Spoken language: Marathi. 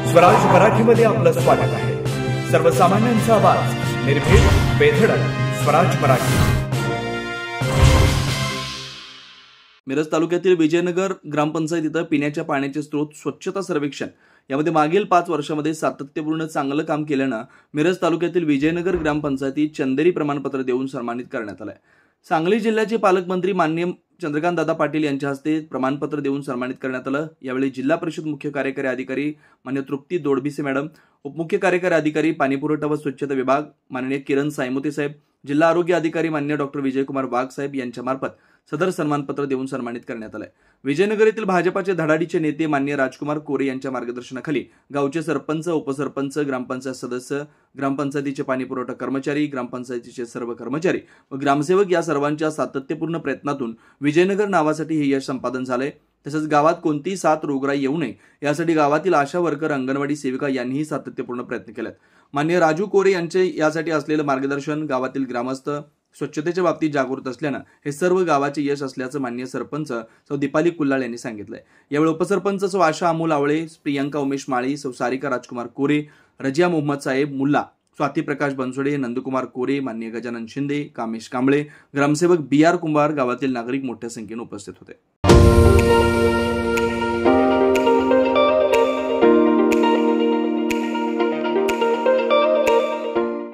स्वराज मराठीमध्ये आपलं स्वागत आहे। सर्वसामान्यांचा आवाज, निर्भीड, बेधडक, स्वराज मराठी। मिरज तालुक्यातील विजयनगर ग्रामपंचायतीत पिण्याच्या पाण्याचे स्रोत स्वच्छता सर्वेक्षण यामध्ये मागील 5 वर्षांमध्ये सातत्यपूर्ण चांगलं काम केल्यानं मिरज तालुक्यातील विजयनगर ग्रामपंचायतीत चंदेरी प्रमाणपत्र देऊन सन्मानित करण्यात आलं। सांगली जिल्ह्याचे पालकमंत्री माननीय चंद्रकांत दादा पाटील यांच्या हस्ते प्रमाणपत्र देऊन सन्मानित करण्यात आलं। यावेळी जिल्हा परिषद मुख्य कार्यकारी अधिकारी माननीय तृप्ती दोडबिसे मॅडम, उपमुख्य कार्यकारी अधिकारी पाणीपुरवठा व स्वच्छता विभाग माननीय किरण सायमोते साहेब, जिल्हा आरोग्य अधिकारी माननीय डॉक्टर विजयकुमार वाघ साहेब यांच्या मार्फत सदर सन्मानपत्र देऊन सन्मानित करण्यात आले। विजयनगर येथील भाजपाचे धडाडीचे नेते माननीय राजकुमार कोरे यांच्या मार्गदर्शनाखाली गावचे सरपंच, उपसरपंच, ग्रामपंचायत सदस्य, ग्रामपंचायतीचे पाणीपुरवठा कर्मचारी, ग्रामपंचायतीचे सर्व कर्मचारी व ग्रामसेवक या सर्वांच्या सातत्यपूर्ण प्रयत्नातून विजयनगर नावासाठी हे यश संपादन झाले। तसेच गावात कोणतीही साथ रोगराई येऊ नये यासाठी गावातील आशा वर्कर, अंगणवाडी सेविका यांनीही सातत्यपूर्ण प्रयत्न केलेत। माननीय राजू कोरे यांचे यासाठी असलेले मार्गदर्शन, गावातील ग्रामस्थ स्वच्छतेच्या बाबतीत जागृत असल्यानं हे सर्व गावाचे यश असल्याचं माननीय सरपंच सौ दीपाली कुल्लाळ यांनी सांगितलंय। यावेळी उपसरपंच सौ आशा अमोल आवळे, प्रियंका उमेश माळी, सौ सारिका राजकुमार कोरे, रजिया मोहम्मद साहेब मुल्ला, स्वाती प्रकाश बनसोडे, नंदकुमार कोरे, माननीय गजानन शिंदे, कामेश कांबळे, ग्रामसेवक BR कुंभार, गावातील नागरिक मोठ्या संख्येने उपस्थित होते।